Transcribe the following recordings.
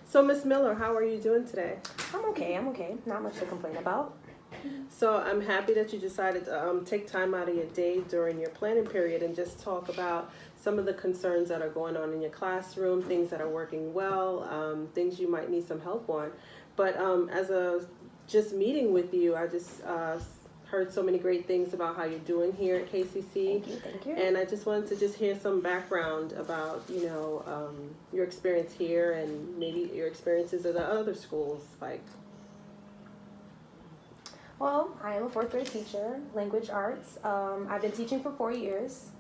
So, Miss Miller, how are you doing today? I'm okay. I'm okay. Not much to complain about. So, I'm happy that you decided to take time out of your day during your planning period and just talk about some of the concerns that are going on in your classroom, things that are working well, things you might need some help on. But as a just meeting with you, I just heard so many great things about how you're doing here at KCC. Thank you. Thank you. And I just wanted to just hear some background about, your experience here and maybe your experiences at the other schools. Like, Well, I am a fourth grade teacher, language arts. I've been teaching for 4 years.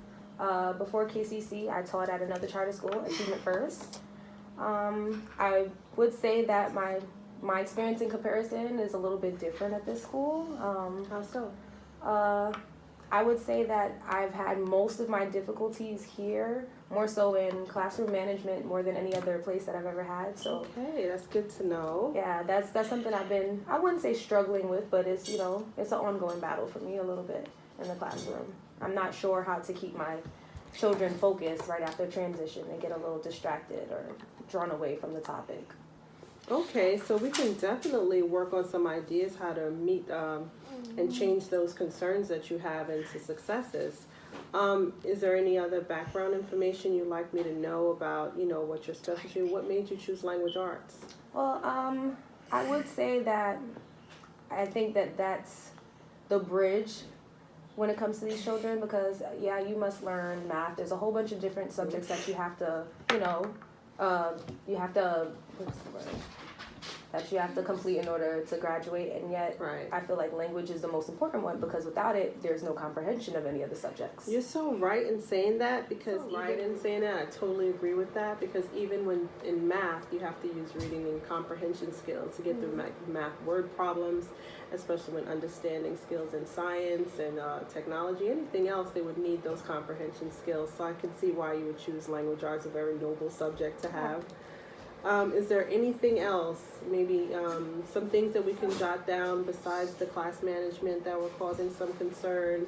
Before KCC, I taught at another charter school, Achievement First. I would say that my experience in comparison is a little bit different at this school. how so? I would say that I've had most of my difficulties here, more so in classroom management, more than any other place that I've ever had. So Okay, that's good to know. yeah, that's something I've been, I wouldn't say struggling with, but it's, it's an ongoing battle for me a little bit in the classroom. I'm not sure how to keep my children focused right after transition. They get a little distracted or drawn away from the topic. Okay, so we can definitely work on some ideas how to meet and change those concerns that you have into successes. Is there any other background information you'd like me to know about, what your specialty, what made you choose language arts? Well, I would say that I think that that's the bridge when it comes to these children because, yeah, you must learn math. There's a whole bunch of different subjects that you have to, what's the word? That you have to complete in order to graduate, and yet Right. I feel like language is the most important one because without it, there's no comprehension of any of the subjects. You're so right in saying that because I totally agree with that because even when in math you have to use reading and comprehension skills to get through math word problems, especially when understanding skills in science and technology, anything else they would need those comprehension skills. So I can see why you would choose language arts, a very noble subject to have. Is there anything else, maybe some things that we can jot down besides the class management that were causing some concern,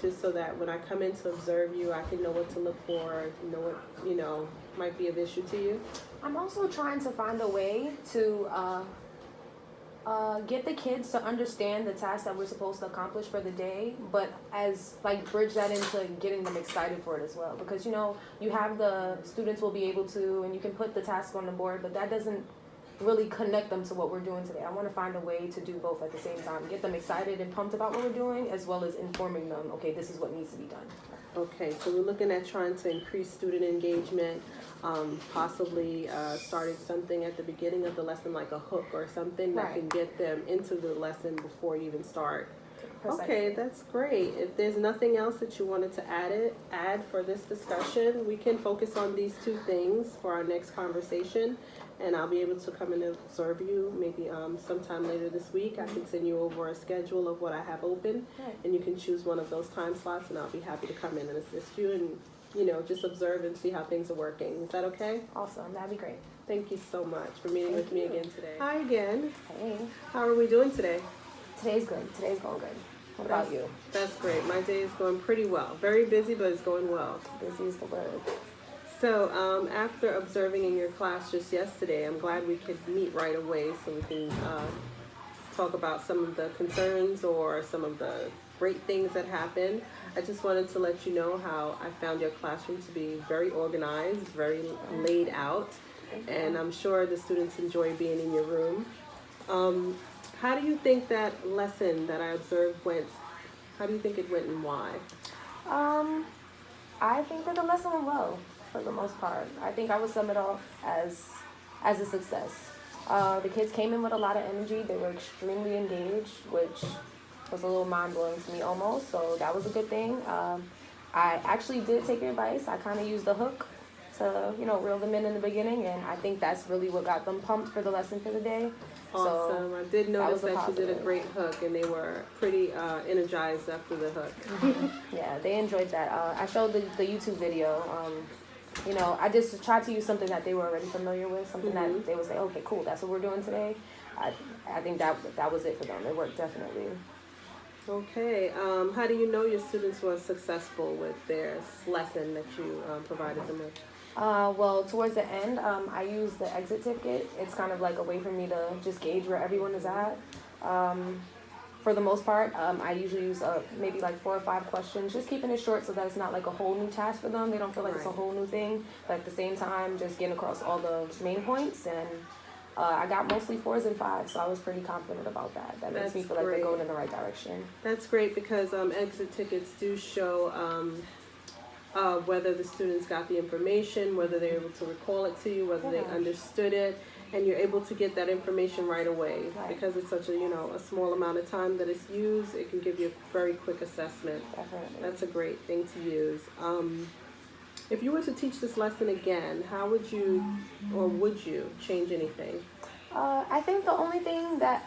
just so that when I come in to observe you, I can know what to look for, know what, might be of issue to you? I'm also trying to find a way to get the kids to understand the task that we're supposed to accomplish for the day, but as bridge that into getting them excited for it as well. Because you have the students will be able to, and you can put the task on the board, but that doesn't really connect them to what we're doing today. I want to find a way to do both at the same time, get them excited and pumped about what we're doing, as well as informing them, okay, this is what needs to be done. Okay, so we're looking at trying to increase student engagement, possibly starting something at the beginning of the lesson like a hook or something that can get them into the lesson before you even start. Okay, that's great. If there's nothing else that you wanted to add for this discussion, we can focus on these two things for our next conversation. And I'll be able to come and observe you maybe sometime later this week. I can send you over a schedule of what I have open, and you can choose one of those time slots, and I'll be happy to come in and assist you and, just observe and see how things are working. Is that okay? Awesome, that'd be great. Thank you so much for meeting with me again today. Hi again. Hey. How are we doing today? Today's good. Today's going good. What about you? That's great. My day is going pretty well. Very busy, but it's going well. Busy is the word. So after observing in your class just yesterday, I'm glad we could meet right away so we can talk about some of the concerns or some of the great things that happened. I just wanted to let you know how I found your classroom to be very organized, very laid out, and I'm sure the students enjoy being in your room. How do you think that lesson that I observed went? How do you think it went and why? I think that the lesson went well. For the most part, I think I would sum it off as a success. The kids came in with a lot of energy. They were extremely engaged, which was a little mind-blowing to me almost, so that was a good thing. I actually did take your advice. I kind of used the hook to, reel them in the beginning, and I think that's really what got them pumped for the lesson for the day. Awesome. So I did notice that you did a positive. great hook, and they were pretty energized after the hook. Yeah, they enjoyed that. I showed the YouTube video. I just tried to use something that they were already familiar with, something that they would say, okay, cool, that's what we're doing today. I think that was it for them. It worked definitely. Okay. How do you know your students were successful with their lesson that you provided them with? Well, towards the end, I use the exit ticket. It's kind of like a way for me to just gauge where everyone is at. For the most part, I usually use maybe like 4 or 5 questions, just keeping it short so that it's not like a whole new task for them. They don't feel like it's a whole new thing, but at the same time, just getting across all the main points. And I got mostly 4s and 5s, so I was pretty confident about that. That makes me feel like they're going in the right direction. That's great because exit tickets do show whether the students got the information, whether they're able to recall it to you, whether they understood it, and you're able to get that information right away. Because it's such a small amount of time that it's used, it can give you a very quick assessment. Definitely. That's a great thing to use. If you were to teach this lesson again, how would you, or would you, change anything? I think the only thing that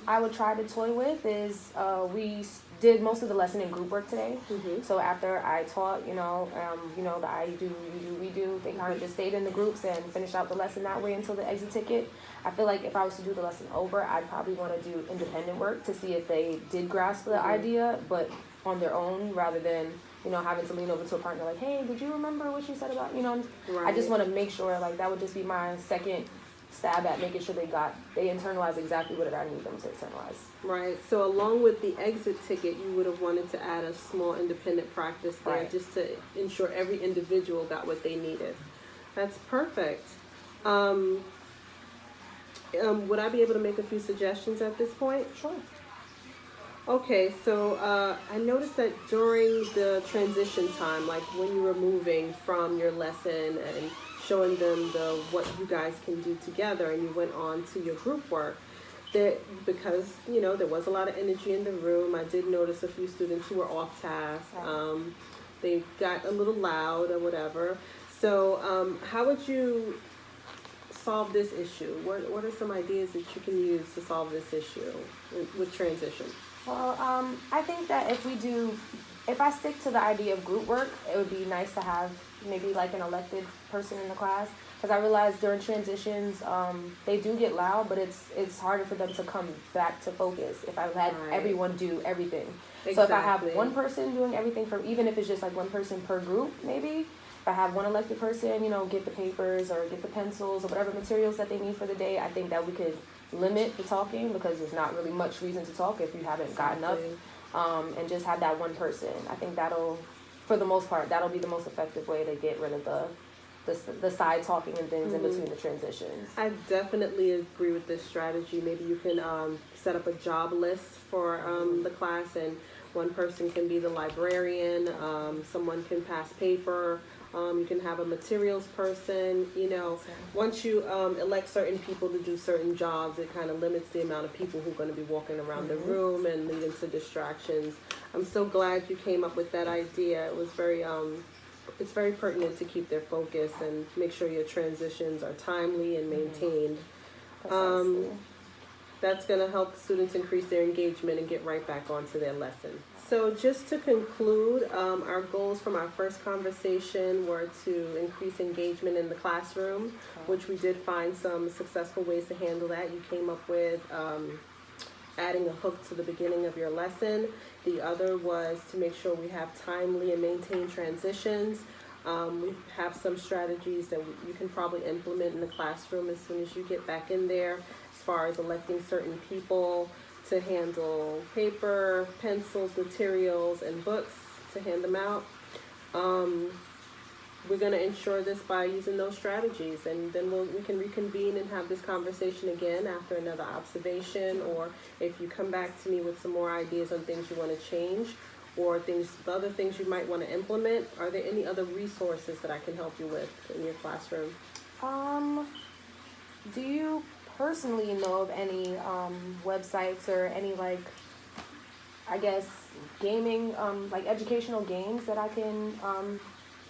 I would try to toy with is we did most of the lesson in group work today. Mm-hmm. So after I taught, the I do, you do, we do, they kind of just stayed in the groups and finished out the lesson that way until the exit ticket. I feel like if I was to do the lesson over, I'd probably want to do independent work to see if they did grasp the idea, but on their own rather than, having to lean over to a partner like, hey, did you remember what you said about, I just want to make sure, like, that would just be my second stab at making sure they internalize exactly what I need them to internalize. Right. So along with the exit ticket, you would have wanted to add a small independent practice there just to ensure every individual got what they needed. That's perfect. Would I be able to make a few suggestions at this point? Sure. Okay, so I noticed that during the transition time, like when you were moving from your lesson and showing them what you guys can do together, and you went on to your group work, because there was a lot of energy in the room. I did notice a few students who were off task. They got a little loud or whatever. So how would you solve this issue? What are some ideas that you can use to solve this issue with transition? Well, I think that if I stick to the idea of group work, it would be nice to have maybe like an elected person in the class. Because I realize during transitions, they do get loud, but it's harder for them to come back to focus if I had everyone do everything. Exactly. So if I have one person doing everything, even if it's just like one person per group, maybe. If I have one elected person, get the papers or get the pencils or whatever materials that they need for the day, I think that we could limit the talking because there's not really much reason to talk if you haven't gotten up, and just have that one person. I think for the most part, that'll be the most effective way to get rid of the side talking and things in between the transitions. I definitely agree with this strategy. Maybe you can set up a job list for the class, and one person can be the librarian, someone can pass paper, you can have a materials person. Once you elect certain people to do certain jobs, it kind of limits the amount of people who are going to be walking around the room and leading to distractions. I'm so glad you came up with that idea. It was it's very pertinent to keep their focus and make sure your transitions are timely and maintained. That's going to help students increase their engagement and get right back onto their lesson. So just to conclude, our goals from our first conversation were to increase engagement in the classroom, which we did find some successful ways to handle that. You came up with adding a hook to the beginning of your lesson. The other was to make sure we have timely and maintained transitions. We have some strategies that you can probably implement in the classroom as soon as you get back in there, as far as electing certain people to handle paper, pencils, materials, and books to hand them out. We're going to ensure this by using those strategies, and then we can reconvene and have this conversation again after another observation, or if you come back to me with some more ideas on things you want to change, or other things you might want to implement. Are there any other resources that I can help you with in your classroom? Do you personally know of any websites or any gaming, educational games that I can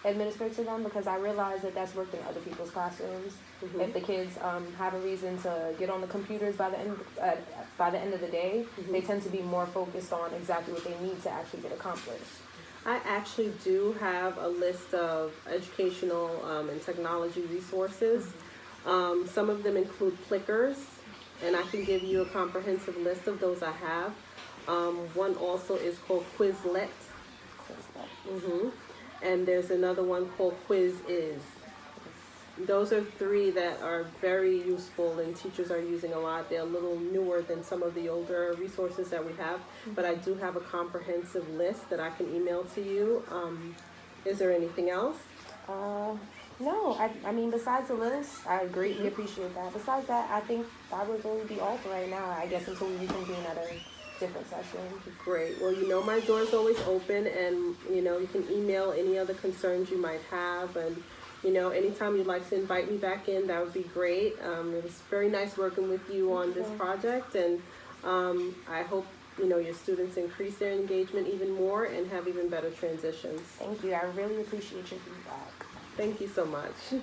administer to them? Because I realize that that's worked in other people's classrooms. If the kids have a reason to get on the computers by the end of the day, they tend to be more focused on exactly what they need to actually get accomplished. I actually do have a list of educational and technology resources. Some of them include clickers, and I can give you a comprehensive list of those I have. One also is called Quizlet. And there's another one called Quiz Is. those are three that are very useful and teachers are using a lot. They're a little newer than some of the older resources that we have, but I do have a comprehensive list that I can email to you. Is there anything else? No, I mean, besides the list, I greatly appreciate that. Besides that, I think that would really be all for right now, I guess, until we reconvene at a different session. Great. Well, you know my door is always open, and you know you can email any other concerns you might have, and you know anytime you'd like to invite me back in, that would be great. It was very nice working with you on this project, and I hope you know your students increase their engagement even more and have even better transitions. Thank you. I really appreciate your feedback. Thank you so much.